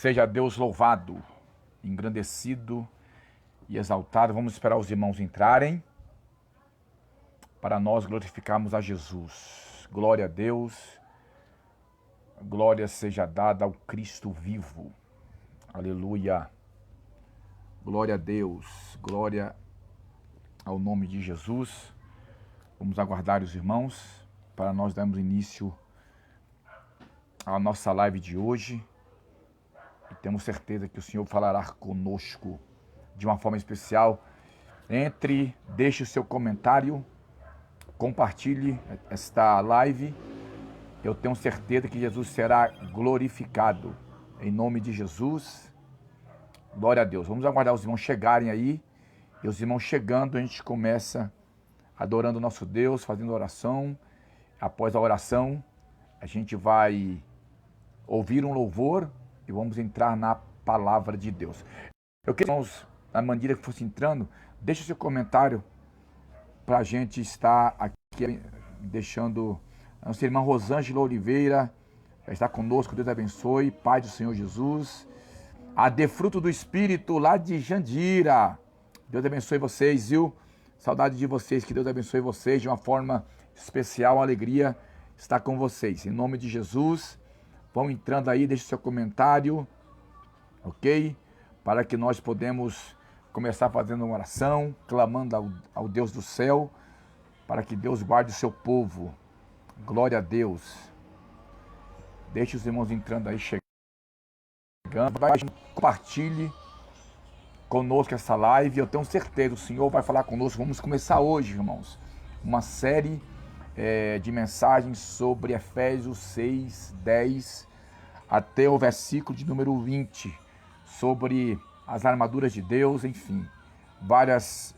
Seja Deus louvado, engrandecido e exaltado. Vamos esperar os irmãos entrarem para nós glorificarmos a Jesus. Glória a Deus, glória seja dada ao Cristo vivo. Aleluia. Glória a Deus, glória ao nome de Jesus. Vamos aguardar os irmãos para nós darmos início à nossa live de hoje. E temos certeza que o Senhor falará conosco de uma forma especial. Entre, deixe o seu comentário, compartilhe esta live. Eu tenho certeza que Jesus será glorificado. Em nome de Jesus. Glória a Deus. Vamos aguardar os irmãos chegarem aí. E os irmãos chegando, a gente começa adorando o nosso Deus, fazendo oração. Após a oração, a gente vai ouvir um louvor e vamos entrar na palavra de Deus. Eu queria, irmãos, na maneira que fosse entrando, deixe o seu comentário para a gente estar aqui deixando. A nossa irmã Rosângela Oliveira já está conosco, Deus abençoe, Pai do Senhor Jesus. A De Fruto do Espírito, lá de Jandira, Deus abençoe vocês, viu? Saudade de vocês, que Deus abençoe vocês de uma forma especial, uma alegria estar com vocês. Em nome de Jesus, vão entrando aí, deixe seu comentário, ok? Para que nós podemos começar fazendo uma oração, clamando ao Deus do céu, para que Deus guarde o seu povo. Glória a Deus. Deixe os irmãos entrando aí, chegando. Compartilhe conosco essa live. Eu tenho certeza, o Senhor vai falar conosco. Vamos começar hoje, irmãos, uma série de mensagens sobre Efésios 6, 10 até o versículo de número 20, sobre as armaduras de Deus, enfim, várias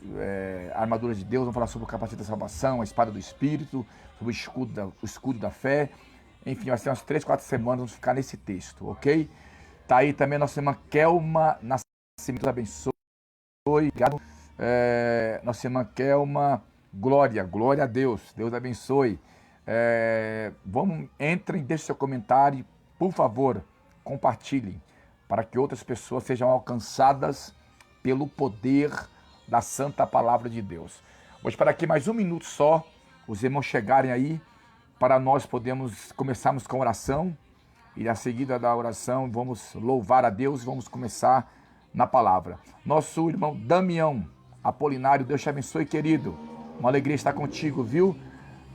armaduras de Deus. Vamos falar sobre o capacete da salvação, a espada do Espírito, sobre o escudo da fé, enfim, vai ser umas 3, 4 semanas, vamos ficar nesse texto, ok? Tá aí também a nossa irmã Kelma Nascimento, Deus abençoe, obrigado. Nossa irmã Kelma, glória a Deus, Deus abençoe. Entrem, deixem seu comentário, por favor, compartilhem, para que outras pessoas sejam alcançadas pelo poder da santa palavra de Deus. Vou esperar aqui mais um minuto só, os irmãos chegarem aí, para nós podermos começarmos com a oração, e a seguida da oração vamos louvar a Deus, vamos começar na palavra. Nosso irmão Damião Apolinário, Deus te abençoe, querido. Uma alegria estar contigo, viu?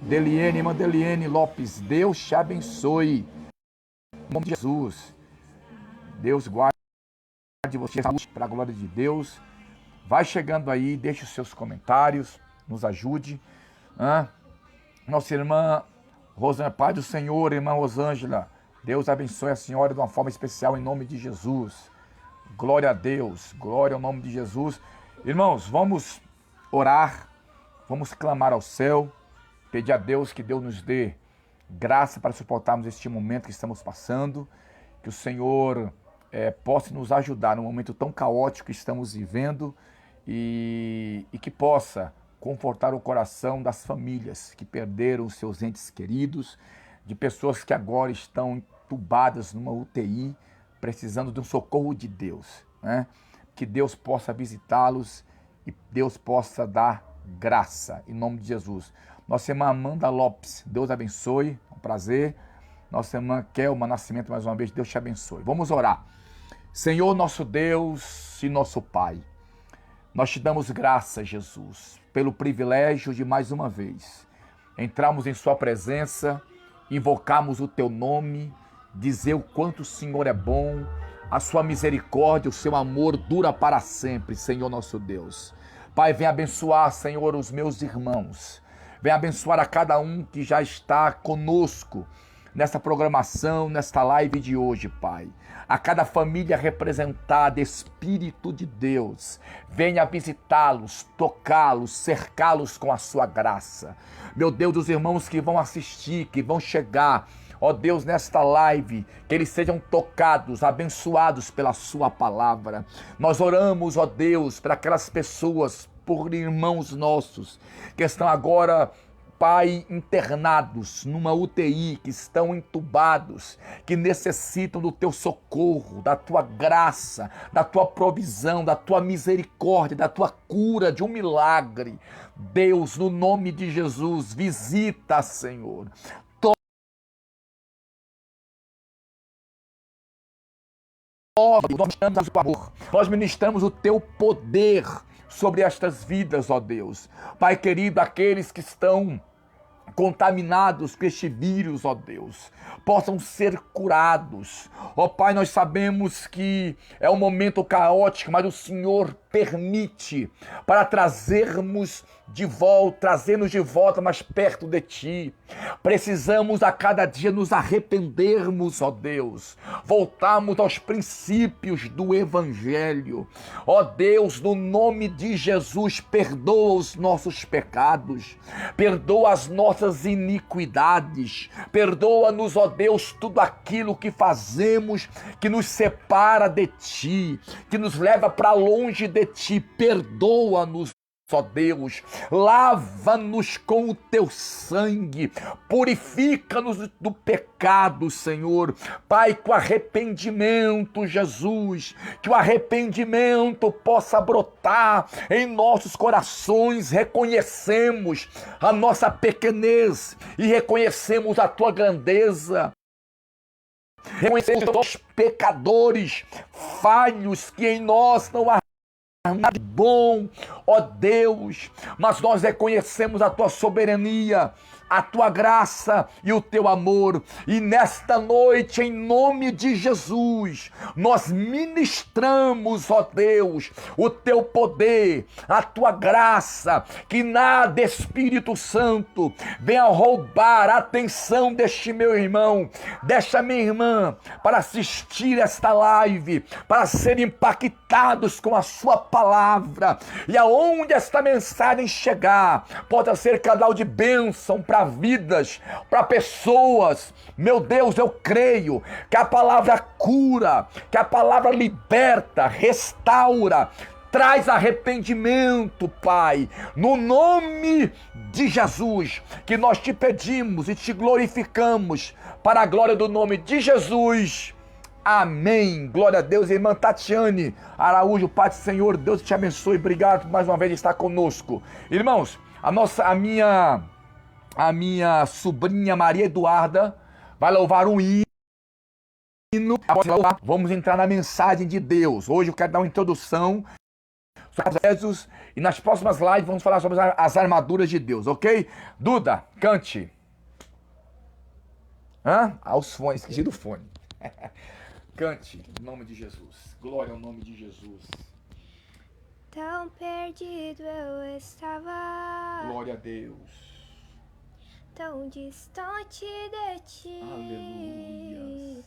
Irmã Deliene Lopes, Deus te abençoe. Em nome de Jesus. Deus guarde você para a glória de Deus. Vai chegando aí, deixe os seus comentários, nos ajude. Nossa irmã Rosângela, Pai do Senhor, irmã Rosângela, Deus abençoe a senhora de uma forma especial em nome de Jesus. Glória a Deus, glória ao nome de Jesus. Irmãos, vamos orar, vamos clamar ao céu, pedir a Deus que Deus nos dê graça para suportarmos este momento que estamos passando, que o Senhor possa nos ajudar num momento tão caótico que estamos vivendo e que possa confortar o coração das famílias que perderam seus entes queridos, de pessoas que agora estão entubadas numa UTI, precisando de um socorro de Deus, né? Que Deus possa visitá-los e Deus possa dar graça, em nome de Jesus. Nossa irmã Amanda Lopes, Deus abençoe, é um prazer. Nossa irmã Kelma Nascimento, mais uma vez, Deus te abençoe. Vamos orar. Senhor, nosso Deus e nosso Pai, nós te damos graça, Jesus, pelo privilégio de mais uma vez entrarmos em sua presença, invocarmos o teu nome, dizer o quanto o Senhor é bom, a sua misericórdia, o seu amor dura para sempre, Senhor nosso Deus. Pai, vem abençoar, Senhor, os meus irmãos. Vem abençoar a cada um que já está conosco nessa programação, nesta live de hoje, Pai. A cada família representada, Espírito de Deus, venha visitá-los, tocá-los, cercá-los com a sua graça. Meu Deus, os irmãos que vão assistir, que vão chegar, ó Deus, nesta live, que eles sejam tocados, abençoados pela sua palavra. Nós oramos, ó Deus, para aquelas pessoas, por irmãos nossos, que estão agora Pai, internados numa UTI, que estão entubados, que necessitam do teu socorro, da tua graça, da tua provisão, da tua misericórdia, da tua cura, de um milagre. Deus, no nome de Jesus, visita, Senhor. Nós ministramos o amor, nós ministramos o teu poder sobre estas vidas, ó Deus. Pai querido, aqueles que estão contaminados com este vírus, ó Deus, possam ser curados. Ó Pai, nós sabemos que é um momento caótico, mas o Senhor permite para trazermos de volta, trazer-nos de volta mais perto de Ti. Precisamos a cada dia nos arrependermos, ó Deus, voltarmos aos princípios do Evangelho. Ó Deus, no nome de Jesus, perdoa os nossos pecados, perdoa as nossas iniquidades, perdoa-nos, ó Deus, tudo aquilo que fazemos que nos separa de Ti, que nos leva para longe de Ti. Perdoa-nos, ó Deus, lava-nos com o teu sangue, purifica-nos do pecado, Senhor. Pai, com arrependimento, Jesus, que o arrependimento possa brotar em nossos corações. Reconhecemos a nossa pequenez e reconhecemos a tua grandeza. Reconhecemos os pecadores falhos que em nós não há nada de bom, ó Deus, mas nós reconhecemos a tua soberania, a tua graça e o teu amor, e nesta noite, em nome de Jesus, nós ministramos, ó Deus, o teu poder, a tua graça, que nada, Espírito Santo, venha roubar a atenção deste meu irmão, desta minha irmã, para assistir esta live, para serem impactados com a sua palavra, e aonde esta mensagem chegar, possa ser canal de bênção para vidas, para pessoas. Meu Deus, eu creio que a palavra cura, que a palavra liberta, restaura, traz arrependimento, Pai, no nome de Jesus, que nós te pedimos e te glorificamos, para a glória do nome de Jesus. Amém. Glória a Deus. Irmã Tatiane Araújo, Pai do Senhor, Deus te abençoe. Obrigado por mais uma vez estar conosco. Irmãos, a minha sobrinha Maria Eduarda vai louvar um hino. Vamos entrar na mensagem de Deus. Hoje eu quero dar uma introdução sobre Jesus, e nas próximas lives vamos falar sobre as armaduras de Deus, ok? Duda, cante. Aos fones, esqueci do fone. Cante, em nome de Jesus. Glória ao nome de Jesus. Tão perdido eu estava. Glória a Deus. Tão distante de Ti. Aleluia.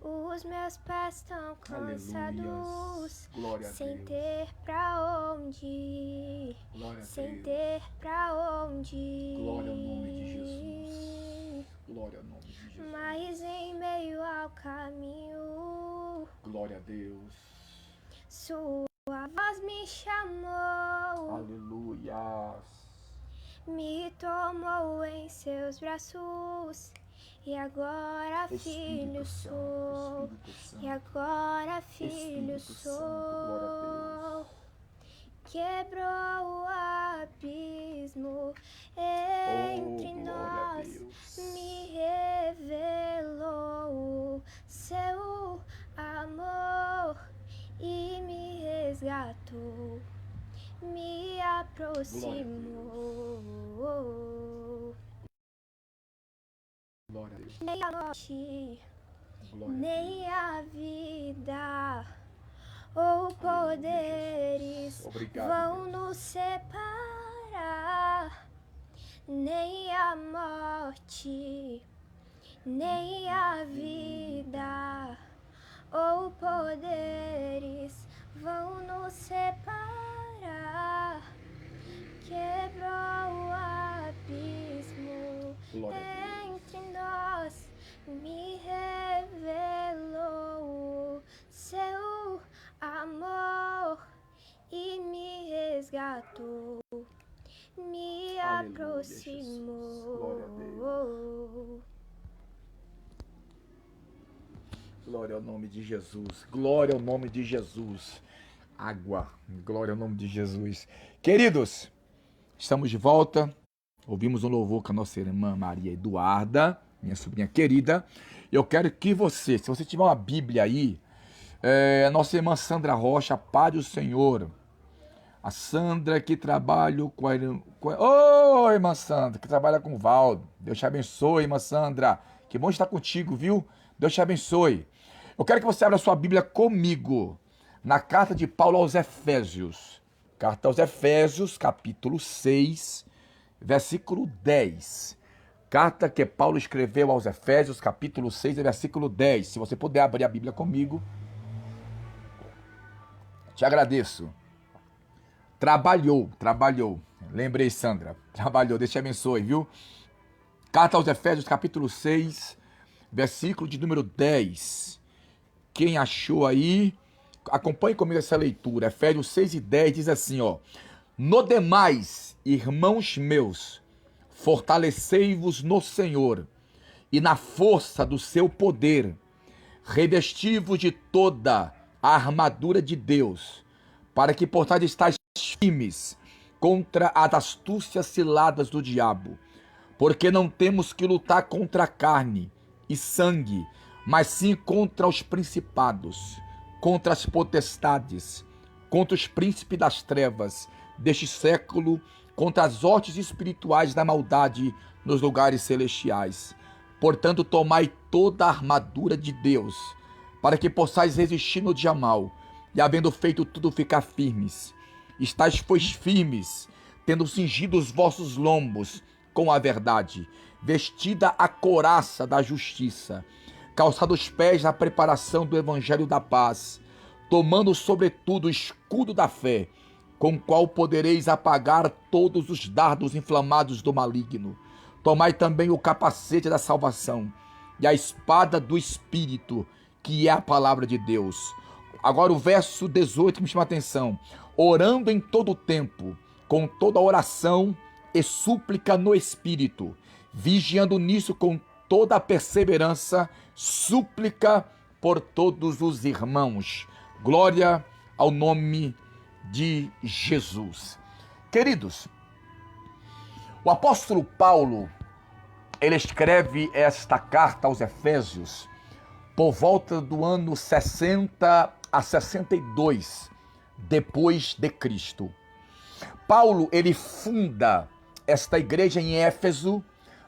Os meus pés tão cansados. Glória a sem Deus. ter pra onde ir. Glória a sem Deus. ter pra onde ir. Glória ao nome de Jesus. Glória ao nome de Jesus. Mas em meio ao caminho, glória a Deus. Sua voz me chamou. Aleluia. Me tomou em seus braços. E agora, filho, sou. E agora, filho, sou. Quebrou o abismo entre nós, me revelou seu amor e me resgatou, me aproximou. Glória a Deus. Nem a morte, nem a vida ou poderes vão nos separar, nem a morte, nem a vida ou poderes vão nos separar. Quebrou o abismo entre nós, me revelou seu amor e me resgatou, me Aleluia, Jesus. Glória a aproximo. Glória ao nome de Jesus. Glória ao nome de Jesus. Água. Glória ao nome de Jesus. Queridos, estamos de volta. Ouvimos um louvor com a nossa irmã Maria Eduarda, minha sobrinha querida. Eu quero que você, se você tiver uma Bíblia aí, a nossa irmã Sandra Rocha, paz do Senhor. A Sandra que trabalha com a... Ô, irmã Sandra, que trabalha com o Valdo. Deus te abençoe, irmã Sandra. Que bom estar contigo, viu? Deus te abençoe. Eu quero que você abra sua Bíblia comigo na carta de Paulo aos Efésios. Carta aos Efésios, capítulo 6, versículo 10. Carta que Paulo escreveu aos Efésios, capítulo 6, versículo 10. Se você puder abrir a Bíblia comigo, te agradeço. Trabalhou. Lembrei, Sandra. Trabalhou, Deus te abençoe, viu? Carta aos Efésios, capítulo 6, versículo de número 10. Quem achou aí, acompanhe comigo essa leitura. Efésios 6 e 10 diz assim, ó. No demais, irmãos meus, fortalecei-vos no Senhor e na força do seu poder. Revesti-vos de toda a armadura de Deus, para que possais estar firmes contra as astúcias ciladas do diabo. Porque não temos que lutar contra a carne e sangue, mas sim contra os principados, contra as potestades, contra os príncipes das trevas deste século, contra as hostes espirituais da maldade nos lugares celestiais. Portanto, tomai toda a armadura de Deus, para que possais resistir no dia mau, e havendo feito tudo, ficar firmes. Estais, pois, firmes, tendo cingido os vossos lombos com a verdade, vestida a couraça da justiça, calçado os pés na preparação do evangelho da paz, tomando sobretudo o escudo da fé, com o qual podereis apagar todos os dardos inflamados do maligno. Tomai também o capacete da salvação e a espada do Espírito, que é a palavra de Deus. Agora o verso 18 que me chama a atenção. Orando em todo o tempo, com toda oração e súplica no Espírito, vigiando nisso com toda a perseverança, súplica por todos os irmãos. Glória ao nome de Jesus. Queridos, o apóstolo Paulo, ele escreve esta carta aos Efésios por volta do ano 60 a 62 depois de Cristo. Paulo, ele funda esta igreja em Éfeso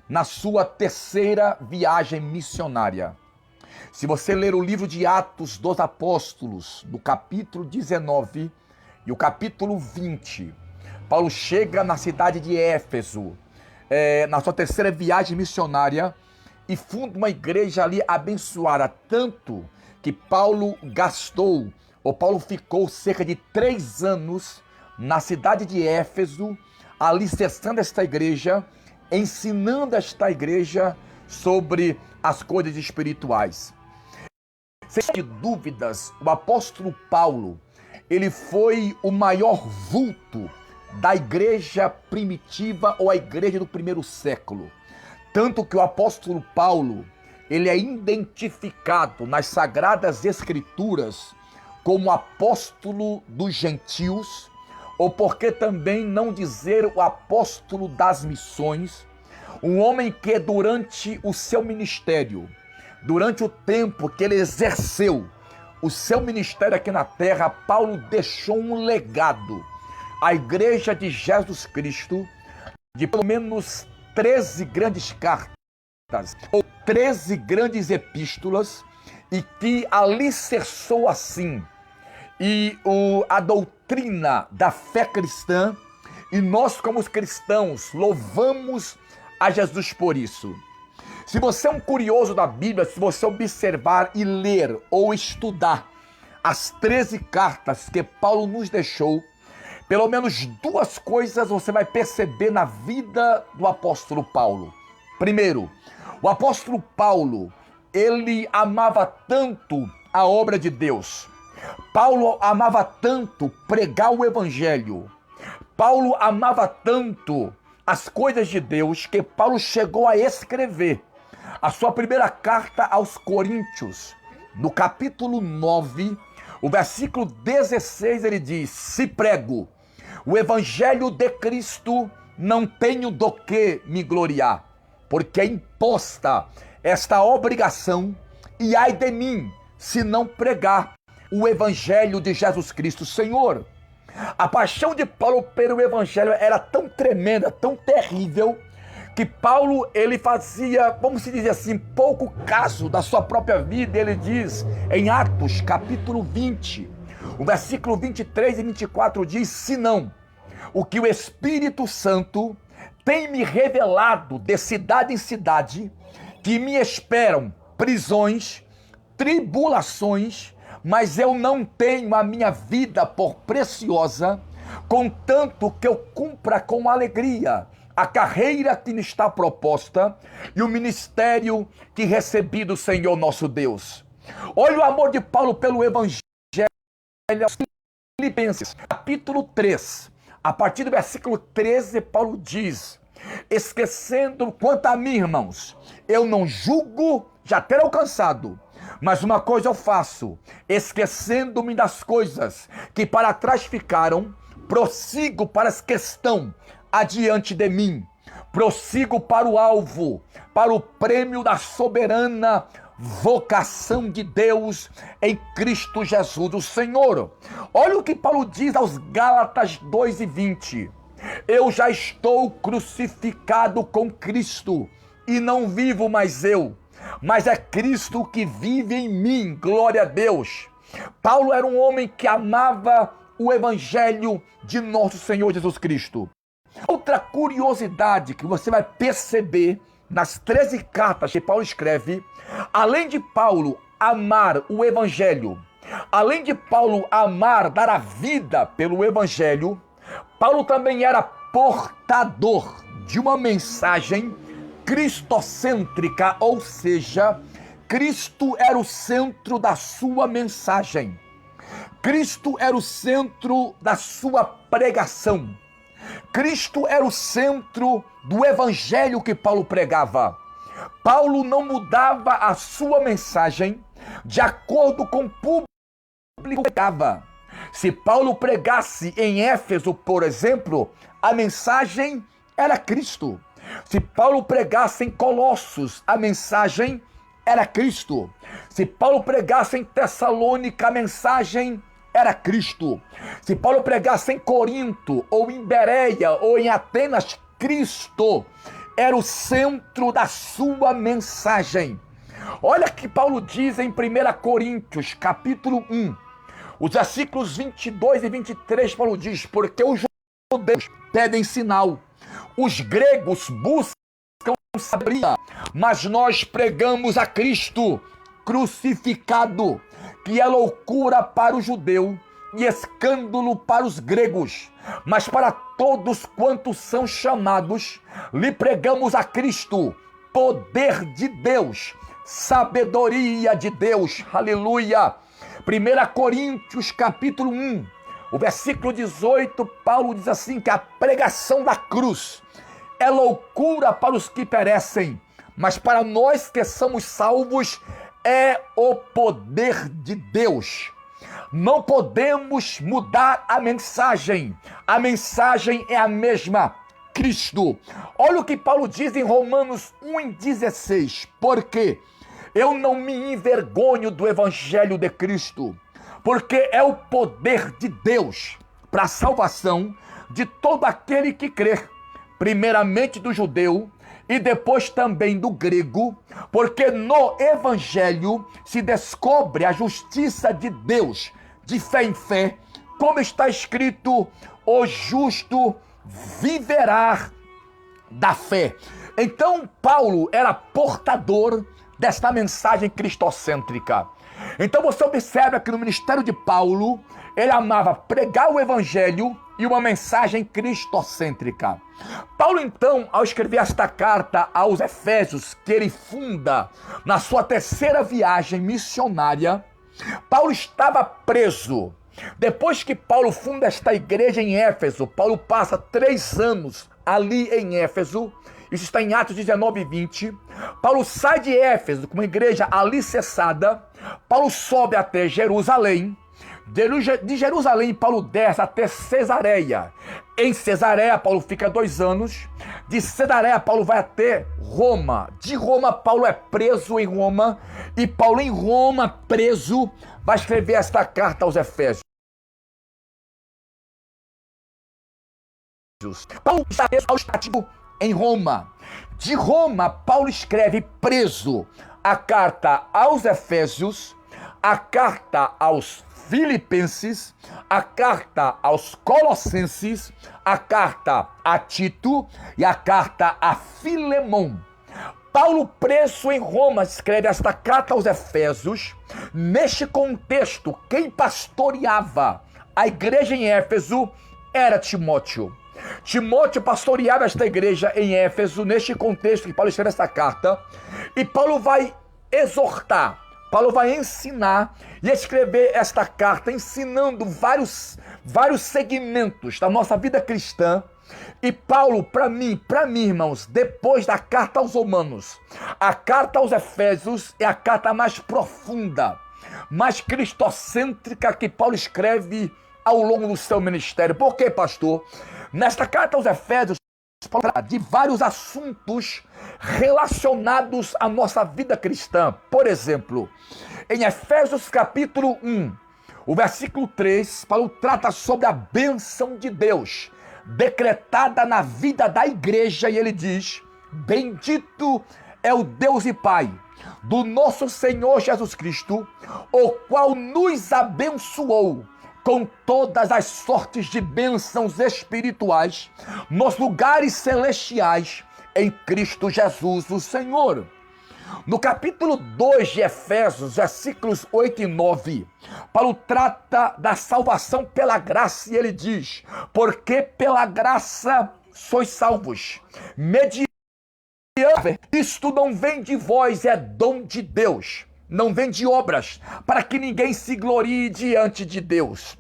na sua terceira viagem missionária. Se você ler o livro de Atos dos Apóstolos, no capítulo 19 e o capítulo 20, Paulo chega na cidade de Éfeso, na sua terceira viagem missionária, e funda uma igreja ali abençoada, tanto que Paulo ficou cerca de 3 anos na cidade de Éfeso, alicerçando esta igreja, ensinando esta igreja sobre as coisas espirituais. Sem dúvidas, o apóstolo Paulo, ele foi o maior vulto da igreja primitiva ou a igreja do primeiro século. Tanto que o apóstolo Paulo, ele é identificado nas Sagradas Escrituras como apóstolo dos gentios, ou por que também não dizer o apóstolo das missões, um homem que durante o seu ministério, durante o tempo que ele exerceu o seu ministério aqui na terra, Paulo deixou um legado à igreja de Jesus Cristo de pelo menos 13 grandes cartas ou 13 grandes epístolas, e que alicerçou assim a doutrina da fé cristã, e nós como cristãos louvamos a Jesus por isso. Se você é um curioso da Bíblia, se você observar e ler ou estudar as 13 cartas que Paulo nos deixou, pelo menos 2 coisas você vai perceber na vida do apóstolo Paulo. Primeiro, o apóstolo Paulo, ele amava tanto a obra de Deus. Paulo amava tanto pregar o evangelho. Paulo amava tanto as coisas de Deus que Paulo chegou a escrever a sua primeira carta aos Coríntios. No capítulo 9, o versículo 16, ele diz: se prego o evangelho de Cristo, não tenho do que me gloriar, porque é imposta esta obrigação, e ai de mim, se não pregar o evangelho de Jesus Cristo, Senhor. A paixão de Paulo pelo evangelho era tão tremenda, tão terrível, que Paulo, ele fazia, vamos dizer assim, pouco caso da sua própria vida. Ele diz em Atos, capítulo 20, o versículo 23 e 24 diz: senão o que o Espírito Santo tem me revelado de cidade em cidade, que me esperam prisões, tribulações, mas eu não tenho a minha vida por preciosa, contanto que eu cumpra com alegria a carreira que me está proposta e o ministério que recebi do Senhor nosso Deus. Olha o amor de Paulo pelo evangelho. Filipenses, capítulo 3, a partir do versículo 13, Paulo diz: esquecendo quanto a mim, irmãos, eu não julgo já ter alcançado, mas uma coisa eu faço, esquecendo-me das coisas que para trás ficaram, prossigo para as que estão adiante de mim, prossigo para o alvo, para o prêmio da soberana vocação de Deus em Cristo Jesus, o Senhor. Olha o que Paulo diz aos Gálatas 2:20. Eu já estou crucificado com Cristo, e não vivo mais eu, mas é Cristo que vive em mim, glória a Deus. Paulo era um homem que amava o evangelho de nosso Senhor Jesus Cristo. Outra curiosidade que você vai perceber nas 13 cartas que Paulo escreve, além de Paulo amar o evangelho, além de Paulo amar dar a vida pelo evangelho, Paulo também era portador de uma mensagem cristocêntrica, ou seja, Cristo era o centro da sua mensagem. Cristo era o centro da sua pregação. Cristo era o centro do evangelho que Paulo pregava. Paulo não mudava a sua mensagem de acordo com o público que pregava. Se Paulo pregasse em Éfeso, por exemplo, a mensagem era Cristo. Se Paulo pregasse em Colossos, a mensagem era Cristo. Se Paulo pregasse em Tessalônica, a mensagem era Cristo. Se Paulo pregasse em Corinto, ou em Bereia, ou em Atenas, Cristo era o centro da sua mensagem. Olha que Paulo diz em 1 Coríntios, capítulo 1, os versículos 22 e 23, Paulo diz: porque os judeus pedem sinal, os gregos buscam sabedoria, mas nós pregamos a Cristo crucificado, que é loucura para o judeu e escândalo para os gregos, mas para todos quantos são chamados, lhe pregamos a Cristo, poder de Deus, sabedoria de Deus, aleluia. 1 Coríntios capítulo 1, o versículo 18, Paulo diz assim, que a pregação da cruz é loucura para os que perecem, mas para nós que somos salvos é o poder de Deus. Não podemos mudar a mensagem é a mesma, Cristo. Olha o que Paulo diz em Romanos 1:16, porque eu não me envergonho do evangelho de Cristo, porque é o poder de Deus para a salvação de todo aquele que crer, primeiramente do judeu e depois também do grego, porque no evangelho se descobre a justiça de Deus, de fé em fé, como está escrito: o justo viverá da fé. Então Paulo era portador desta mensagem cristocêntrica. Então você observa que no ministério de Paulo, ele amava pregar o evangelho e uma mensagem cristocêntrica. Paulo, então, ao escrever esta carta aos Efésios, que ele funda na sua terceira viagem missionária, Paulo estava preso Depois que Paulo funda esta igreja em Éfeso, Paulo passa 3 anos ali em Éfeso. Isso está em Atos 19 e 20. Paulo sai de Éfeso com uma igreja alicerçada. Paulo sobe até Jerusalém. De Jerusalém, Paulo desce até Cesareia. Em Cesareia, Paulo fica 2 anos. De Cesareia, Paulo vai até Roma. De Roma, Paulo é preso em Roma. E Paulo, em Roma, preso, vai escrever esta carta aos Efésios. Paulo está preso em Roma. De Roma, Paulo escreve preso a carta aos Efésios, a carta aos Filipenses, a carta aos Colossenses, a carta a Tito e a carta a Filemão. Paulo, preso em Roma, escreve esta carta aos Efésios. Neste contexto, quem pastoreava a igreja em Éfeso era Timóteo. Timóteo pastoreava esta igreja em Éfeso, neste contexto que Paulo escreve esta carta. E Paulo vai exortar, Paulo vai ensinar e escrever esta carta, ensinando vários segmentos da nossa vida cristã. E Paulo, para mim, irmãos, depois da carta aos Romanos, a carta aos Efésios é a carta mais profunda, mais cristocêntrica que Paulo escreve ao longo do seu ministério. Por quê, pastor? Nesta carta aos Efésios, Paulo fala de vários assuntos relacionados à nossa vida cristã. Por exemplo, em Efésios capítulo 1, o versículo 3, Paulo trata sobre a bênção de Deus decretada na vida da igreja, e ele diz: bendito é o Deus e Pai do nosso Senhor Jesus Cristo, o qual nos abençoou com todas as sortes de bênçãos espirituais nos lugares celestiais em Cristo Jesus, o Senhor. No capítulo 2 de Efésios, versículos 8 e 9, Paulo trata da salvação pela graça e ele diz: porque pela graça sois salvos, mediante isto não vem de vós, é dom de Deus, não vem de obras, para que ninguém se glorie diante de Deus.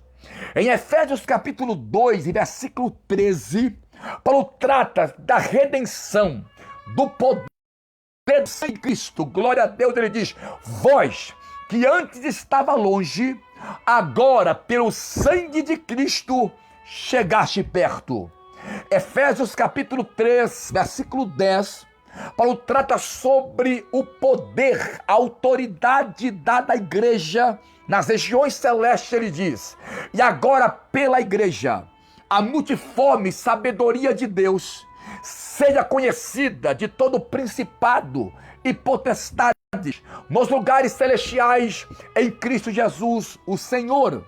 Em Efésios capítulo 2 e versículo 13, Paulo trata da redenção, do poder de Cristo. Glória a Deus. Ele diz: vós que antes estava longe, agora pelo sangue de Cristo chegaste perto. Efésios capítulo 3, versículo 10, Paulo trata sobre o poder, a autoridade dada à igreja nas regiões celestes. Ele diz: e agora pela igreja, a multiforme sabedoria de Deus seja conhecida de todo principado e potestades nos lugares celestiais em Cristo Jesus, o Senhor.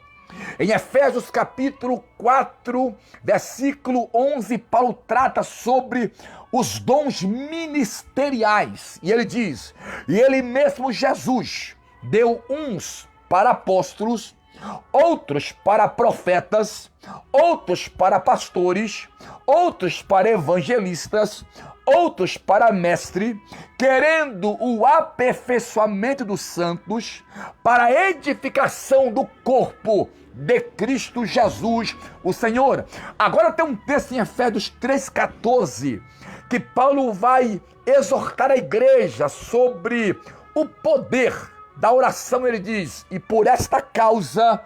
Em Efésios capítulo 4, versículo 11, Paulo trata sobre os dons ministeriais. E ele diz: e ele mesmo, Jesus, deu uns para apóstolos, outros para profetas, outros para pastores, outros para evangelistas, outros para mestre, querendo o aperfeiçoamento dos santos, para a edificação do corpo de Cristo Jesus, o Senhor. Agora tem um texto em Efésios 3,14, que Paulo vai exortar a igreja sobre o poder da oração. Ele diz: e por esta causa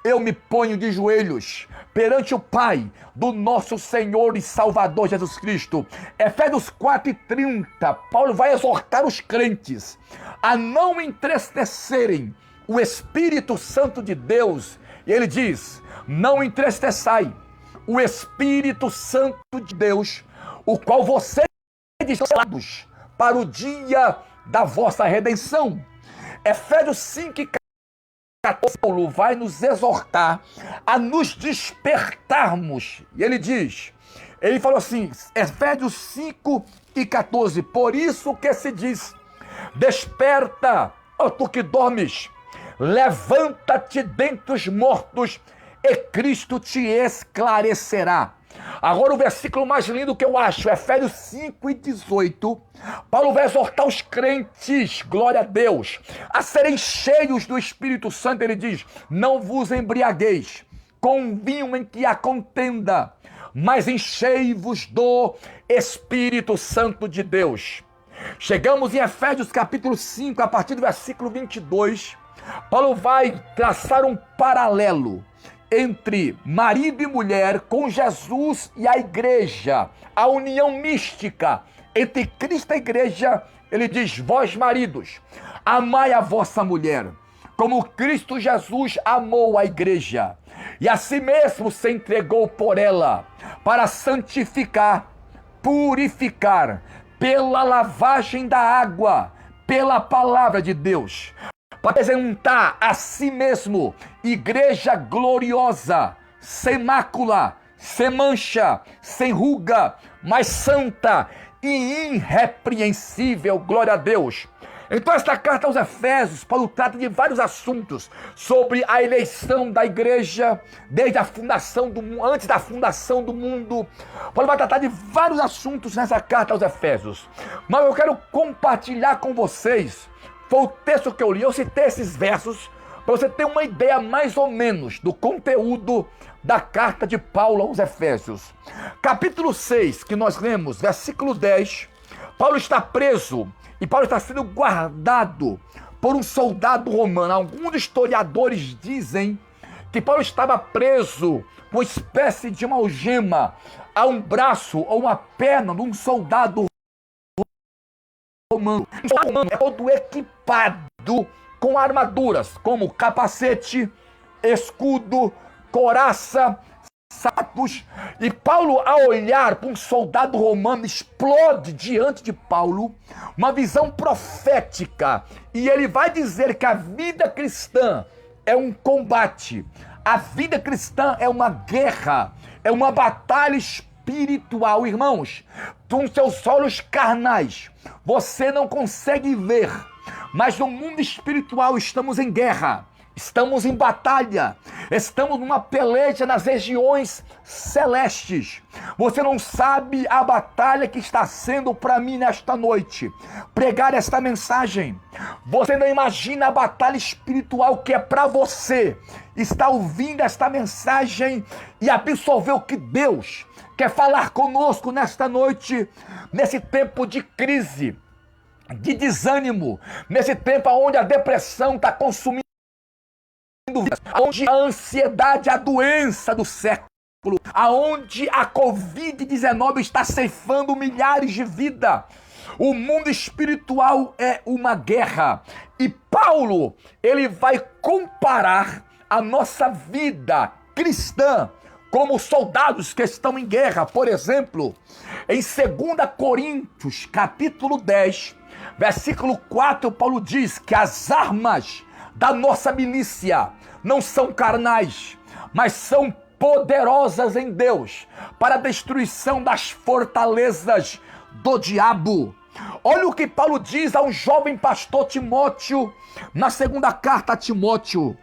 eu me ponho de joelhos perante o Pai do nosso Senhor e Salvador Jesus Cristo. Efésios 4,30, Paulo vai exortar os crentes a não entristecerem o Espírito Santo de Deus. E ele diz: não entristeçai o Espírito Santo de Deus, o qual vocês selados para o dia da vossa redenção. Efésios 5,14, Paulo vai nos exortar a nos despertarmos. E ele diz, ele falou assim, Efésios 5,14, por isso que se diz: desperta, ó tu que dormes, levanta-te dentre os mortos, e Cristo te esclarecerá. Agora o versículo mais lindo que eu acho, Efésios 5:18, Paulo vai exortar os crentes, glória a Deus, a serem cheios do Espírito Santo. Ele diz: não vos embriagueis com vinho em que há contenda, mas enchei-vos do Espírito Santo de Deus. Chegamos em Efésios capítulo 5, a partir do versículo 22, Paulo vai traçar um paralelo entre marido e mulher com Jesus e a igreja, a união mística entre Cristo e a igreja. Ele diz: vós maridos, amai a vossa mulher, como Cristo Jesus amou a igreja, e a si mesmo se entregou por ela, para santificar, purificar, pela lavagem da água, pela palavra de Deus, para apresentar a si mesmo igreja gloriosa, sem mácula, sem mancha, sem ruga, mas santa e irrepreensível. Glória a Deus. Então, esta carta aos Efésios, Paulo trata de vários assuntos sobre a eleição da igreja, desde a fundação do mundo, antes da fundação do mundo. Paulo vai tratar de vários assuntos nessa carta aos Efésios. Mas eu quero compartilhar com vocês, foi o texto que eu li, eu citei esses versos, para você ter uma ideia mais ou menos do conteúdo da carta de Paulo aos Efésios. Capítulo 6, que nós lemos, versículo 10, Paulo está preso e Paulo está sendo guardado por um soldado romano. Alguns historiadores dizem que Paulo estava preso com uma espécie de uma algema a um braço ou uma perna de um soldado romano. O soldado romano é todo equipado com armaduras como capacete, escudo, couraça, sapatos. E Paulo, ao olhar para um soldado romano, explode diante de Paulo uma visão profética. E ele vai dizer que a vida cristã é um combate. A vida cristã é uma guerra, é uma batalha espiritual. Irmãos, com seus olhos carnais, você não consegue ver, mas no mundo espiritual estamos em guerra. Estamos em batalha, estamos numa peleja nas regiões celestes. Você não sabe a batalha que está sendo para mim nesta noite, pregar esta mensagem. Você não imagina a batalha espiritual que é para você estar ouvindo esta mensagem e absorver o que Deus quer falar conosco nesta noite, nesse tempo de crise, de desânimo, nesse tempo onde a depressão está consumindo, onde a ansiedade é a doença do século, aonde a Covid-19 está ceifando milhares de vidas. O mundo espiritual é uma guerra. E Paulo, ele vai comparar a nossa vida cristã como soldados que estão em guerra. Por exemplo, em 2 Coríntios, capítulo 10, versículo 4, Paulo diz que as armas da nossa milícia não são carnais, mas são poderosas em Deus para a destruição das fortalezas do diabo. Olha o que Paulo diz ao jovem pastor Timóteo na segunda carta a Timóteo.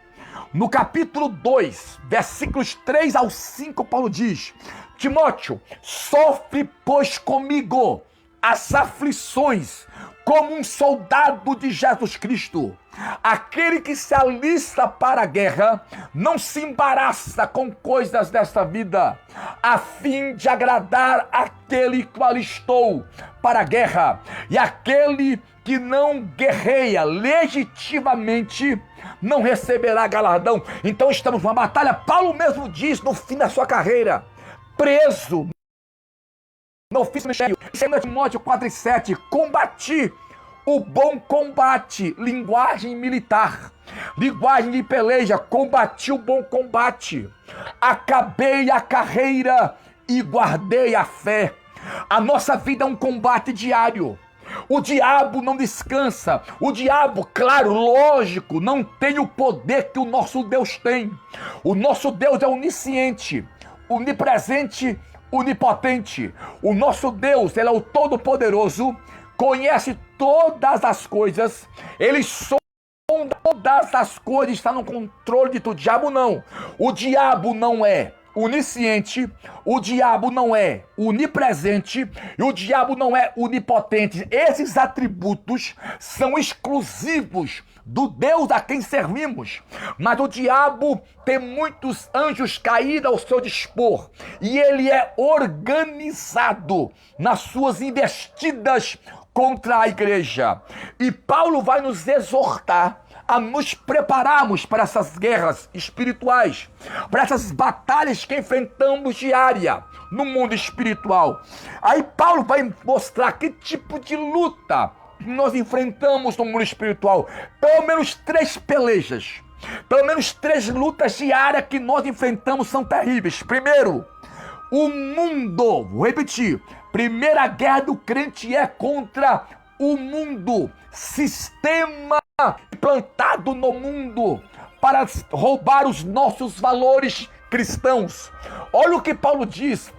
No capítulo 2, versículos 3 ao 5, Paulo diz: Timóteo, sofre, pois, comigo as aflições como um soldado de Jesus Cristo. Aquele que se alista para a guerra não se embaraça com coisas desta vida, a fim de agradar aquele que alistou para a guerra. E aquele que não guerreia legitimamente não receberá galardão. Então estamos numa batalha. Paulo mesmo diz no fim da sua carreira, preso no ofício ministério, 2 Timóteo 4:7, combati o bom combate, linguagem militar, linguagem de peleja, combati o bom combate, acabei a carreira e guardei a fé. A nossa vida é um combate diário. O diabo não descansa. O diabo, claro, lógico, não tem o poder que o nosso Deus tem. O nosso Deus é onisciente, onipresente, onipotente. O nosso Deus, ele é o Todo-Poderoso, conhece todas as coisas, ele sonda todas as coisas, está no controle de tudo. O diabo não. O diabo não é onisciente, o diabo não é onipresente e o diabo não é onipotente. Esses atributos são exclusivos do Deus a quem servimos. Mas o diabo tem muitos anjos caídos ao seu dispor e ele é organizado nas suas investidas contra a igreja. E Paulo vai nos exortar a nos prepararmos para essas guerras espirituais, para essas batalhas que enfrentamos diária no mundo espiritual. Aí Paulo vai mostrar que tipo de luta nós enfrentamos no mundo espiritual. Pelo menos 3 pelejas, pelo menos 3 lutas diárias que nós enfrentamos são terríveis. Primeiro, o mundo. Vou repetir. Primeira guerra do crente é contra o mundo, sistema implantado no mundo para roubar os nossos valores cristãos. Olha o que Paulo diz,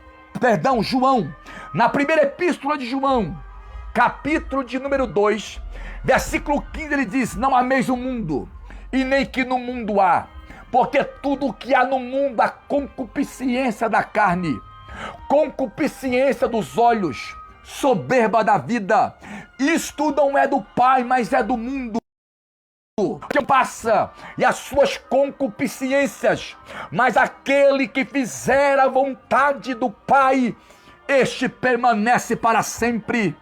João, na primeira epístola de João, capítulo de número 2, versículo 15, ele diz: não ameis o mundo, e nem que no mundo há, porque tudo o que há no mundo, a concupiscência da carne, concupiscência dos olhos, soberba da vida, isto não é do Pai, mas é do mundo, que passa, e as suas concupiscências, mas aquele que fizer a vontade do Pai, este permanece para sempre.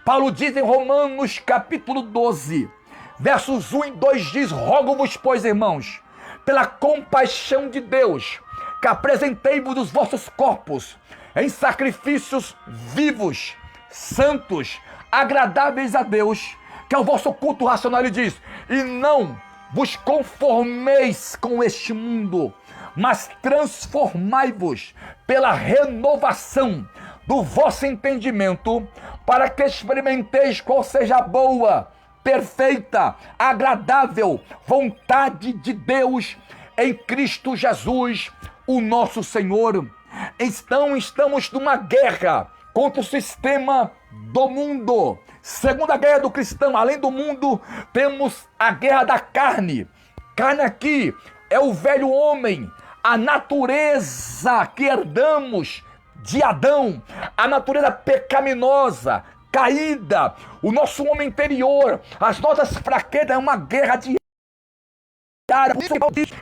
Paulo diz em Romanos capítulo 12, versos 1 e 2, diz: rogo-vos, pois, irmãos, pela compaixão de Deus, que apresentei-vos os vossos corpos em sacrifícios vivos, santos, agradáveis a Deus, que é o vosso culto racional. Ele diz: e não vos conformeis com este mundo, mas transformai-vos pela renovação do vosso entendimento, para que experimenteis qual seja a boa, perfeita, agradável vontade de Deus em Cristo Jesus, o nosso Senhor. Então estamos numa guerra contra o sistema do mundo. Segunda guerra do cristão, além do mundo, temos a guerra da carne. Carne aqui é o velho homem, a natureza que herdamos de Adão, a natureza pecaminosa, caída, o nosso homem interior, as nossas fraquezas. É uma guerra diária.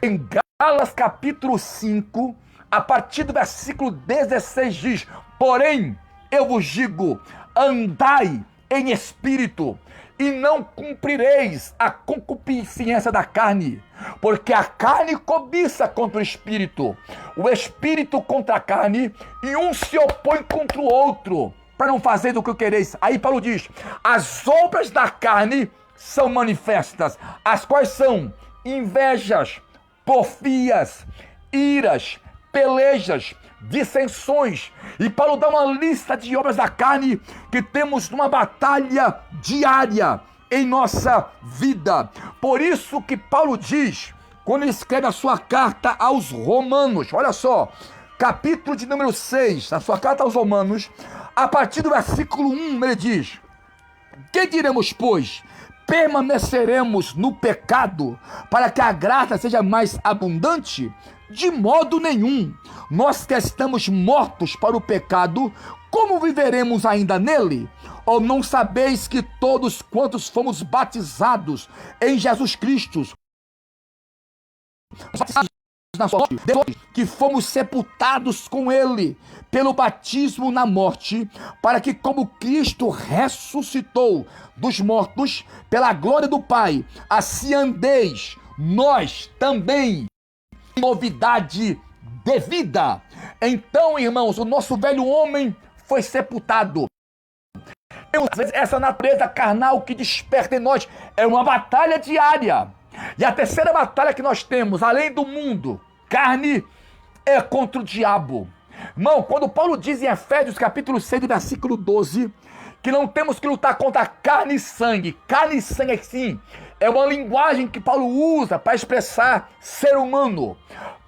Em Gálatas capítulo 5, a partir do versículo 16 diz: porém, eu vos digo, andai em espírito, e não cumprireis a concupiscência da carne, porque a carne cobiça contra o espírito contra a carne, e um se opõe contra o outro, para não fazer o que quereis. Aí Paulo diz: as obras da carne são manifestas, as quais são invejas, porfias, iras, pelejas, dissensões. E Paulo dá uma lista de obras da carne que temos numa batalha diária em nossa vida. Por isso que Paulo diz, quando ele escreve a sua carta aos Romanos, olha só, capítulo de número 6, na sua carta aos Romanos, a partir do versículo 1, ele diz: que diremos, pois? Permaneceremos no pecado para que a graça seja mais abundante? De modo nenhum. Nós que estamos mortos para o pecado, como viveremos ainda nele? Ou não sabeis que todos quantos fomos batizados em Jesus Cristo, na sua morte, depois que fomos sepultados com ele pelo batismo na morte, para que, como Cristo ressuscitou dos mortos pela glória do Pai, assim andeis nós também em novidade de vida. Então, irmãos, o nosso velho homem foi sepultado. Às vezes, essa natureza carnal que desperta em nós é uma batalha diária. E a terceira batalha que nós temos, além do mundo, carne, é contra o diabo. Irmão, quando Paulo diz em Efésios capítulo 6, versículo 12, que não temos que lutar contra carne e sangue sim, é uma linguagem que Paulo usa para expressar ser humano.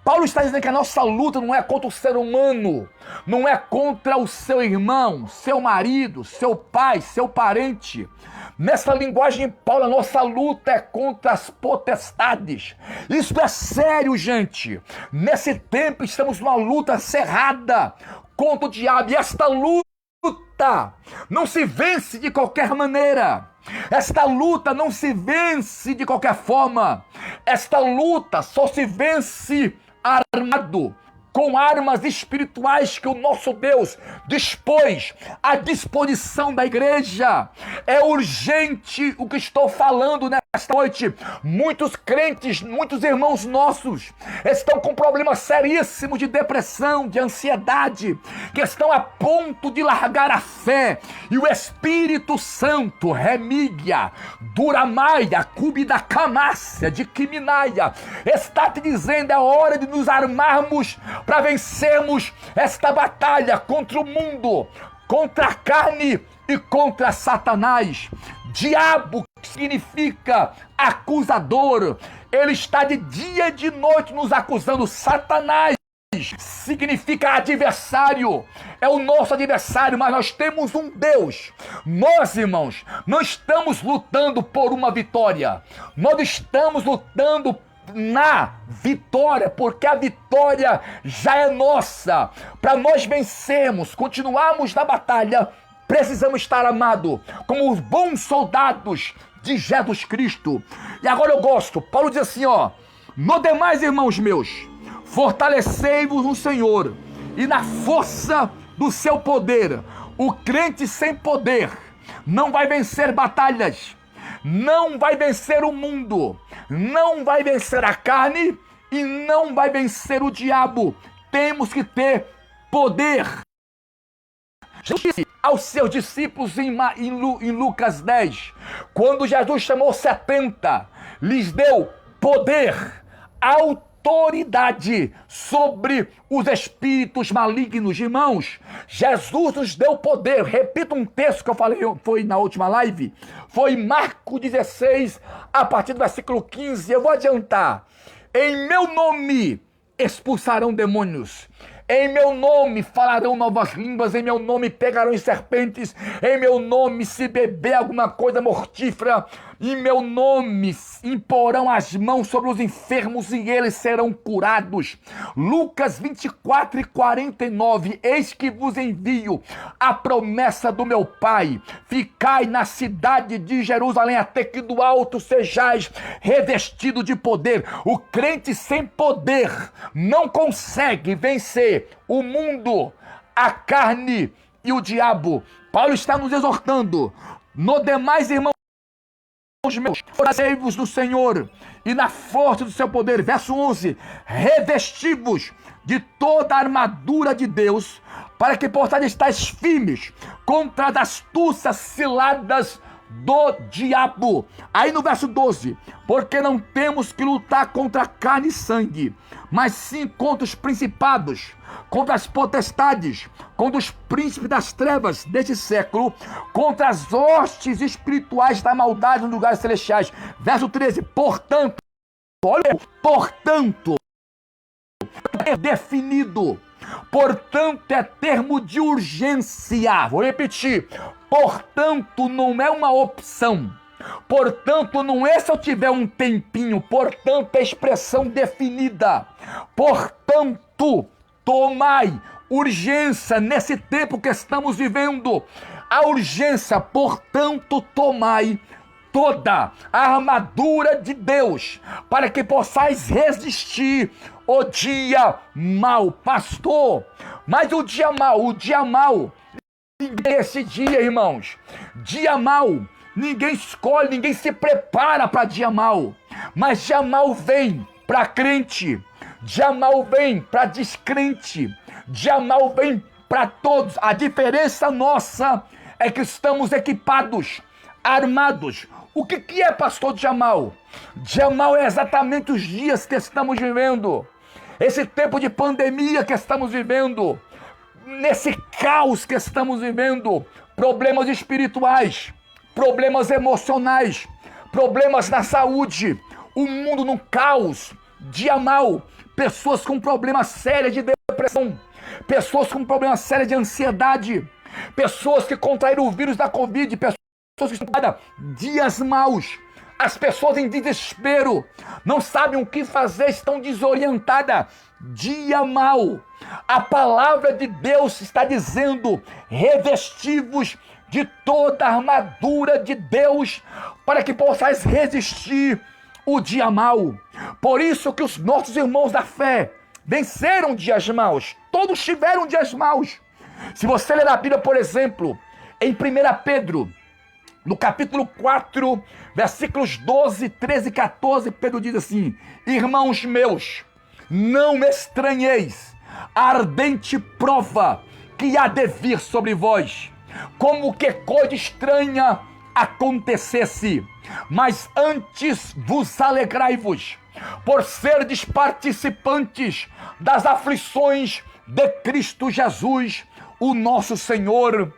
Paulo está dizendo que a nossa luta não é contra o ser humano, não é contra o seu irmão, seu marido, seu pai, seu parente. Nessa linguagem, Paulo, a nossa luta é contra as potestades. Isso é sério, gente. Nesse tempo estamos numa luta acirrada contra o diabo. E esta luta não se vence de qualquer maneira. Esta luta não se vence de qualquer forma. Esta luta só se vence armado, com armas espirituais que o nosso Deus dispôs à disposição da igreja. É urgente o que estou falando nesta noite. Muitos crentes, muitos irmãos nossos estão com problemas seríssimos de depressão, de ansiedade, que estão a ponto de largar a fé. E o Espírito Santo, Remígia, Duramaia, Cúbida Camácia, de Quiminaia, está te dizendo: é hora de nos armarmos para vencermos esta batalha contra o mundo, contra a carne e contra Satanás. Diabo, que significa acusador, ele está de dia e de noite nos acusando. Satanás significa adversário, é o nosso adversário, mas nós temos um Deus. Nós, irmãos, não estamos lutando por uma vitória, nós estamos lutando na vitória, porque a vitória já é nossa. Para nós vencermos, continuarmos na batalha, precisamos estar armados como os bons soldados de Jesus Cristo. E agora eu gosto, Paulo diz assim, ó: no demais, irmãos meus, fortalecei-vos no Senhor e na força do seu poder. O crente sem poder não vai vencer batalhas, não vai vencer o mundo, não vai vencer a carne e não vai vencer o diabo. Temos que ter poder. Jesus disse aos seus discípulos em Lucas 10, quando Jesus chamou 70, lhes deu poder, autoridade sobre os espíritos malignos. Irmãos, Jesus nos deu poder. Repita um texto que eu falei, foi na última live, foi Marcos 16, a partir do versículo 15. Eu vou adiantar: em meu nome expulsarão demônios, em meu nome falarão novas línguas, em meu nome pegarão em serpentes, em meu nome, se beber alguma coisa mortífera, em meu nome imporão as mãos sobre os enfermos e eles serão curados. Lucas 24 e 49, eis que vos envio a promessa do meu Pai, ficai na cidade de Jerusalém até que do alto sejais revestido de poder. O crente sem poder não consegue vencer o mundo, a carne e o diabo. Paulo está nos exortando: no demais, irmãos meus, fortalecei-vos no Senhor e na força do seu poder. Verso 11, revesti-vos de toda a armadura de Deus, para que possais estar firmes contra as astúcias ciladas do diabo. Aí no verso 12, porque não temos que lutar contra carne e sangue, mas sim contra os principados, contra as potestades, contra os príncipes das trevas deste século, contra as hostes espirituais da maldade nos lugares celestiais. Verso 13, portanto, olha, portanto, é definido, portanto é termo de urgência. Vou repetir: portanto não é uma opção, portanto não é se eu tiver um tempinho, portanto é expressão definida. Portanto, tomai urgência nesse tempo que estamos vivendo, a urgência. Portanto, tomai toda a armadura de Deus, para que possais resistir o dia mau. Pastor, mas o dia mau, esse dia, irmãos, dia mau, ninguém escolhe, ninguém se prepara para dia mau, mas dia mau vem para crente, dia mau vem para descrente, dia mau vem para todos. A diferença nossa é que estamos equipados, armados. O que é, pastor, dia mau? Dia mau é exatamente os dias que estamos vivendo, esse tempo de pandemia que estamos vivendo, nesse caos que estamos vivendo, problemas espirituais, problemas emocionais, problemas na saúde, o mundo no caos, dia mau. Pessoas com problemas sérios de depressão, pessoas com problemas sérios de ansiedade, pessoas que contraíram o vírus da Covid, pessoas que estão dias maus. As pessoas em desespero, não sabem o que fazer, estão desorientadas. Dia mau. A palavra de Deus está dizendo: revestivos de toda a armadura de Deus, para que possais resistir o dia mau. Por isso que os nossos irmãos da fé venceram dias maus. Todos tiveram dias maus. Se você ler a Bíblia, por exemplo, em 1 Pedro, no capítulo 4, versículos 12, 13 e 14, Pedro diz assim: irmãos meus, não estranheis a ardente prova que há de vir sobre vós, como que coisa estranha acontecesse, mas antes vos alegrai-vos, por serdes participantes das aflições de Cristo Jesus, o nosso Senhor.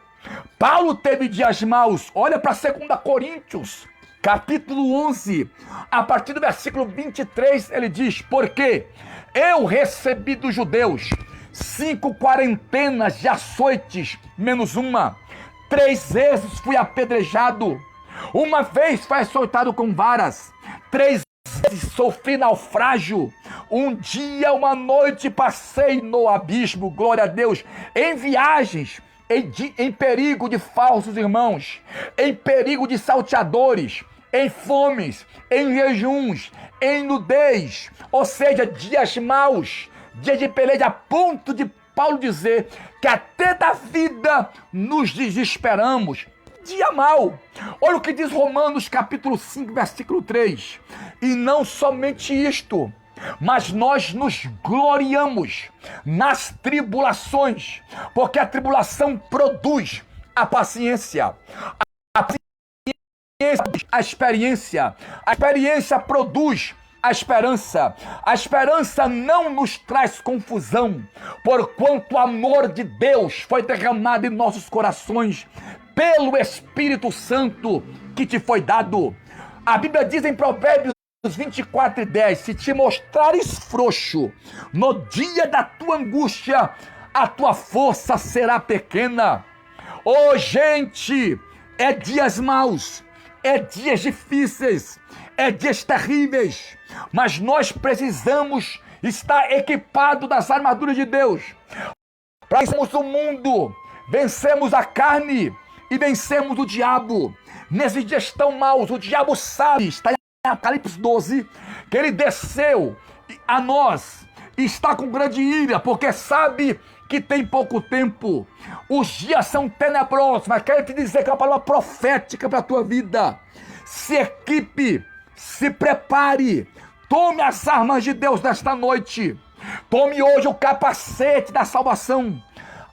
Paulo teve dias maus. Olha para 2 Coríntios, capítulo 11, a partir do versículo 23, ele diz: porque eu recebi dos judeus 5 quarentenas de açoites, menos uma. 3 vezes fui apedrejado. Uma vez fui açoitado com varas. 3 vezes sofri naufrágio. Um dia, uma noite, passei no abismo, glória a Deus, em viagens, em perigo de falsos irmãos, em perigo de salteadores, em fomes, em jejuns, em nudez, ou seja, dias maus, dias de peleja, a ponto de Paulo dizer que até da vida nos desesperamos. Dia mau. Olha o que diz Romanos capítulo 5, versículo 3. E não somente isto, mas nós nos gloriamos nas tribulações, porque a tribulação produz a paciência. A experiência produz a esperança. A esperança não nos traz confusão, porquanto o amor de Deus foi derramado em nossos corações pelo Espírito Santo que te foi dado. A Bíblia diz em Provérbios 24:10, se te mostrares frouxo no dia da tua angústia, a tua força será pequena. Oh, gente, é dias maus, é dias difíceis, é dias terríveis, mas nós precisamos estar equipados das armaduras de Deus. Para vencermos o mundo, vencemos a carne e vencemos o diabo. Nesses dias tão maus, o diabo sabe, está em Apocalipse 12, que ele desceu a nós e está com grande ira, porque sabe que tem pouco tempo. Os dias são tenebrosos, mas quero te dizer que é uma palavra profética para a tua vida. Se equipe, se prepare, tome as armas de Deus nesta noite. Tome hoje o capacete da salvação,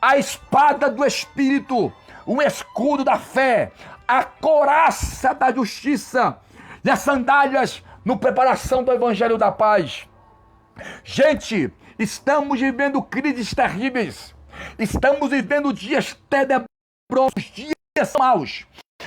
a espada do Espírito, o escudo da fé, a couraça da justiça e as sandálias no preparação do Evangelho da Paz. Gente, estamos vivendo crises terríveis, estamos vivendo dias tenebrosos, dias maus.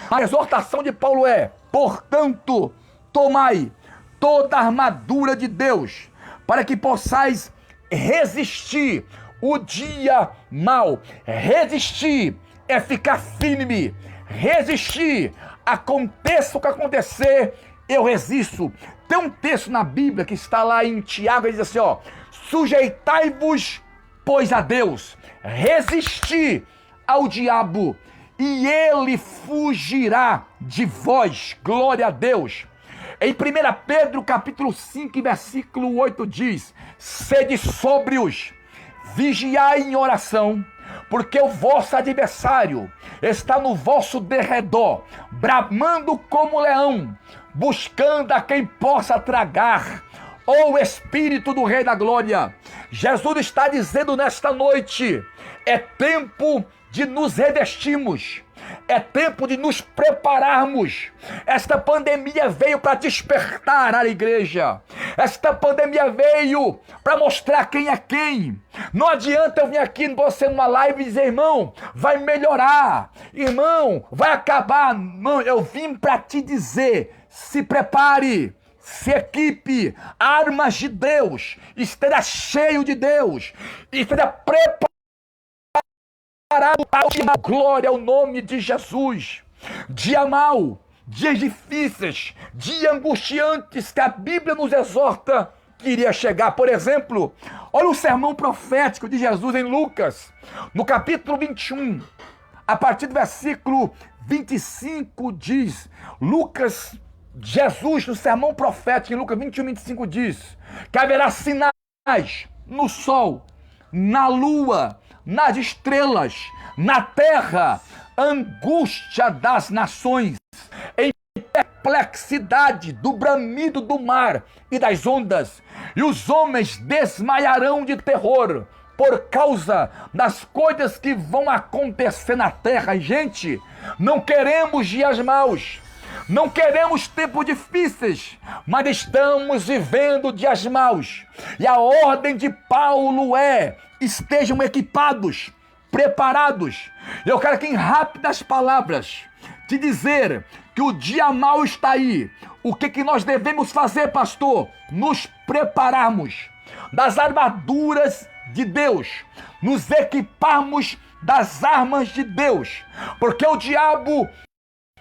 A exortação de Paulo é: portanto, tomai toda a armadura de Deus, para que possais resistir o dia mau. Resistir é ficar firme. Resistir, aconteça o que acontecer, eu resisto. Tem um texto na Bíblia que está lá em Tiago, ele diz assim, ó: sujeitai-vos, pois, a Deus, resisti ao diabo, e ele fugirá de vós. Glória a Deus. Em 1 Pedro capítulo 5, versículo 8 diz: sede sóbrios, vigiai em oração, porque o vosso adversário está no vosso derredor, bramando como leão, buscando a quem possa tragar. O Espírito do Rei da Glória. Jesus está dizendo nesta noite: é tempo de nos revestirmos, é tempo de nos prepararmos. Esta pandemia veio para despertar a igreja. Esta pandemia veio para mostrar quem é quem. Não adianta eu vir aqui você numa live e dizer: irmão, vai melhorar, irmão, vai acabar. Não, eu vim para te dizer: se prepare, se equipe, armas de Deus, esteja cheio de Deus, esteja preparado para a glória ao nome de Jesus. Dia mau, dias difíceis, dias angustiantes que a Bíblia nos exorta que iria chegar. Por exemplo, olha o sermão profético de Jesus em Lucas, no capítulo 21, a partir do versículo 25 diz, Jesus no sermão profético em Lucas 21, 25 diz que haverá sinais no sol, na lua, nas estrelas, na terra, angústia das nações, em perplexidade do bramido do mar e das ondas, e os homens desmaiarão de terror por causa das coisas que vão acontecer na terra. E, gente, não queremos dias maus, não queremos tempos difíceis, mas estamos vivendo dias maus. E a ordem de Paulo estejam equipados, preparados. Eu quero aqui em rápidas palavras te dizer que o dia mau está aí. O que nós devemos fazer, pastor? Nos prepararmos das armaduras de Deus, nos equiparmos das armas de Deus, porque o diabo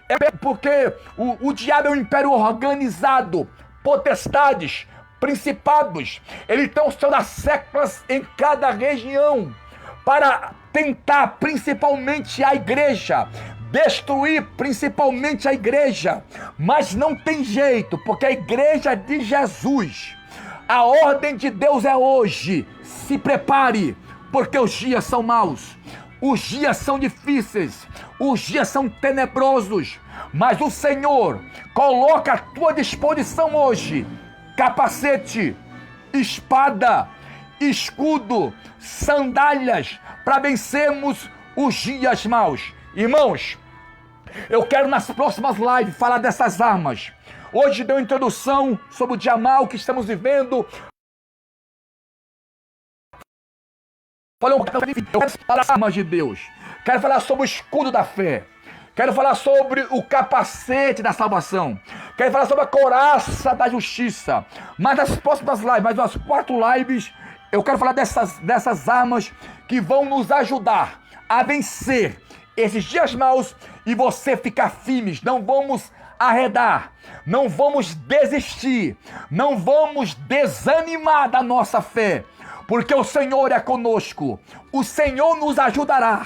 é um império organizado, potestades, principados, eles estão sendo as séculas em cada região para tentar principalmente a igreja, destruir principalmente a igreja, mas não tem jeito, porque a igreja de Jesus, a ordem de Deus é hoje, se prepare, porque os dias são maus, os dias são difíceis, os dias são tenebrosos, mas o Senhor coloca à tua disposição hoje capacete, espada, escudo, sandálias, para vencermos os dias maus. Irmãos, eu quero nas próximas lives falar dessas armas. Hoje deu uma introdução sobre o dia mau que estamos vivendo. Eu quero falar das armas de Deus. Quero falar sobre o escudo da fé. Quero falar sobre o capacete da salvação. Quero falar sobre a couraça da justiça. Mas nas próximas lives, mais umas 4 lives, eu quero falar dessas armas que vão nos ajudar a vencer esses dias maus e você ficar firmes. Não vamos arredar, não vamos desistir, não vamos desanimar da nossa fé, porque o Senhor é conosco. O Senhor nos ajudará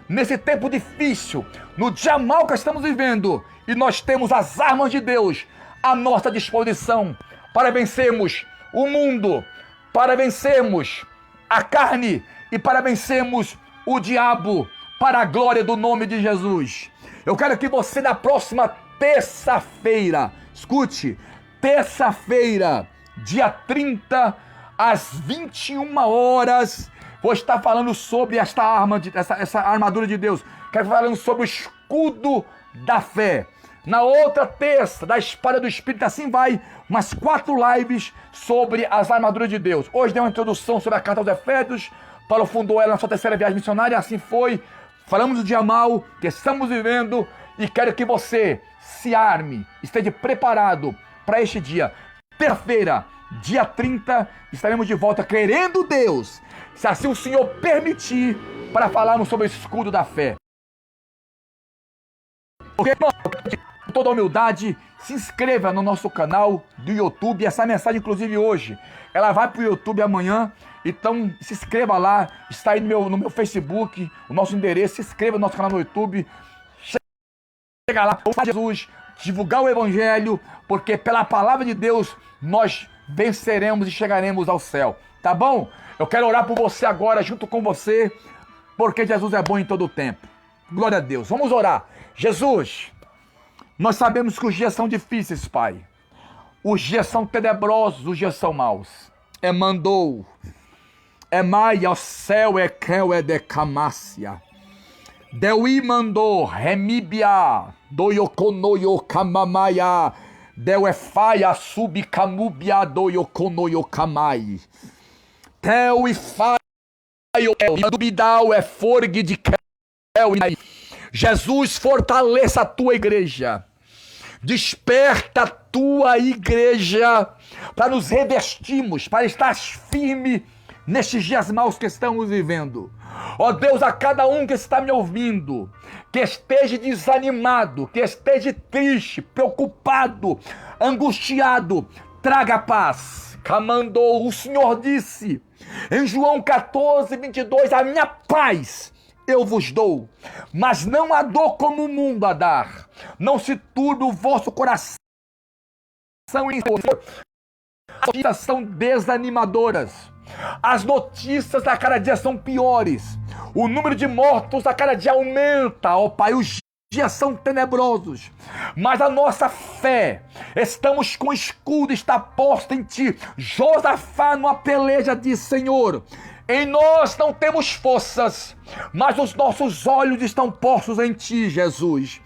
nesse tempo difícil, no dia mau que estamos vivendo, e nós temos as armas de Deus à nossa disposição para vencermos o mundo, para vencermos a carne e para vencermos o diabo, para a glória do nome de Jesus. Eu quero que você na próxima terça-feira, escute, terça-feira, dia 30, às 21 horas, vou estar falando sobre essa armadura de Deus. Quero estar falando sobre o escudo da fé. Na outra terça, da espada do Espírito, assim vai, umas 4 lives sobre as armaduras de Deus. Hoje deu uma introdução sobre a carta aos Efésios. Paulo fundou ela na sua terceira viagem missionária, assim foi. Falamos do dia mau que estamos vivendo e quero que você se arme, esteja preparado para este dia. Terça-feira, dia 30, estaremos de volta, querendo Deus, se assim o Senhor permitir, para falarmos sobre o escudo da fé. Ok, com toda humildade, se inscreva no nosso canal do YouTube. Essa mensagem, inclusive hoje, ela vai para o YouTube amanhã. Então se inscreva lá, está aí no meu Facebook, o nosso endereço. Se inscreva no nosso canal no YouTube. Chega lá, para Jesus, divulgar o Evangelho, porque pela palavra de Deus nós venceremos e chegaremos ao céu. Tá bom? Eu quero orar por você agora, junto com você, porque Jesus é bom em todo o tempo. Glória a Deus. Vamos orar. Jesus, nós sabemos que os dias são difíceis, Pai. Os dias são tenebrosos, os dias são maus. Mandou. Maia, o céu é quel é de camácia. Deui mandou, remíbia, doioconoio camamaia. Deu faia subcamubia, doioconoio camai. Teu e faio, dubidal é forgue de quel. Jesus, fortaleça a tua igreja. Desperta a tua igreja para nos revestirmos, para estar firme nestes dias maus que estamos vivendo. Ó Deus, a cada um que está me ouvindo, que esteja desanimado, que esteja triste, preocupado, angustiado, traga paz. Camandou, o Senhor disse em João 14:22, a minha paz eu vos dou, mas não a dou como o mundo a dar. Não se turbe o vosso coração em as notícias são desanimadoras. As notícias a cada dia são piores. O número de mortos a cada dia aumenta, ó Pai. Os dias são tenebrosos. Mas a nossa fé, estamos com o escudo, está posta em Ti. Josafá, numa peleja, diz: Senhor, em nós não temos forças, mas os nossos olhos estão postos em Ti, Jesus.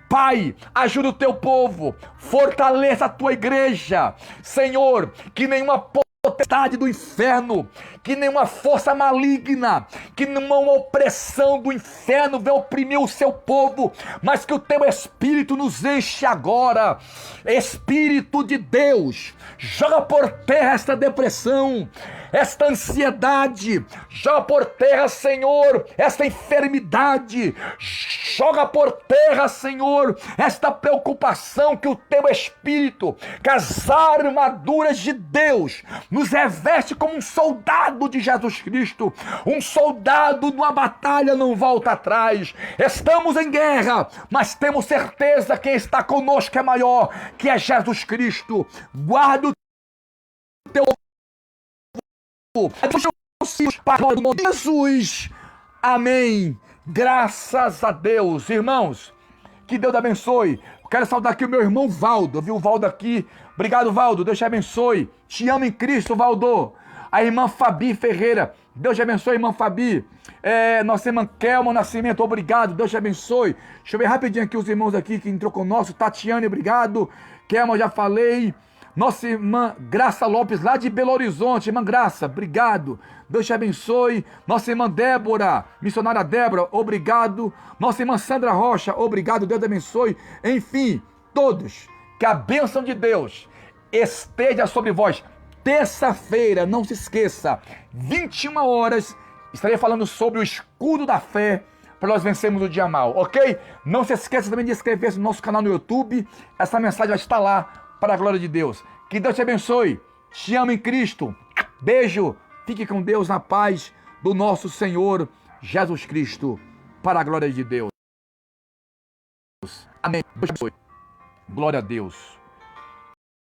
Pai, ajuda o Teu povo, fortaleça a Tua igreja. Senhor, que nenhuma potestade do inferno, que nenhuma força maligna, que nenhuma opressão do inferno venha oprimir o Seu povo, mas que o Teu Espírito nos enche agora. Espírito de Deus, joga por terra esta depressão, esta ansiedade, joga por terra, Senhor, esta enfermidade, joga por terra, Senhor, esta preocupação. Que o Teu Espírito, que as armaduras de Deus nos reveste como um soldado de Jesus Cristo. Um soldado numa batalha não volta atrás. Estamos em guerra, mas temos certeza que quem está conosco é maior, que é Jesus Cristo. Guarda o Teu Jesus. Amém. Graças a Deus. Irmãos, que Deus abençoe. Quero saudar aqui o meu irmão Valdo. Eu vi o Valdo aqui. Obrigado, Valdo. Deus te abençoe. Te amo em Cristo, Valdo. A irmã Fabi Ferreira. Deus te abençoe, irmã Fabi. Nossa irmã Kelma Nascimento. Obrigado. Deus te abençoe. Deixa eu ver rapidinho aqui os irmãos aqui que entrou conosco. Tatiane, obrigado. Kelma, já falei. Nossa irmã Graça Lopes, lá de Belo Horizonte. Irmã Graça, obrigado. Deus te abençoe. Nossa irmã Débora, missionária Débora, obrigado. Nossa irmã Sandra Rocha, obrigado. Deus te abençoe. Enfim, todos, que a bênção de Deus esteja sobre vós. Terça-feira, não se esqueça, 21 horas, estarei falando sobre o escudo da fé para nós vencermos o dia mal, ok? Não se esqueça também de inscrever-se no nosso canal no YouTube. Essa mensagem vai estar lá, para a glória de Deus. Que Deus te abençoe. Te amo em Cristo. Beijo. Fique com Deus na paz do nosso Senhor Jesus Cristo. Para a glória de Deus. Amém. Glória a Deus.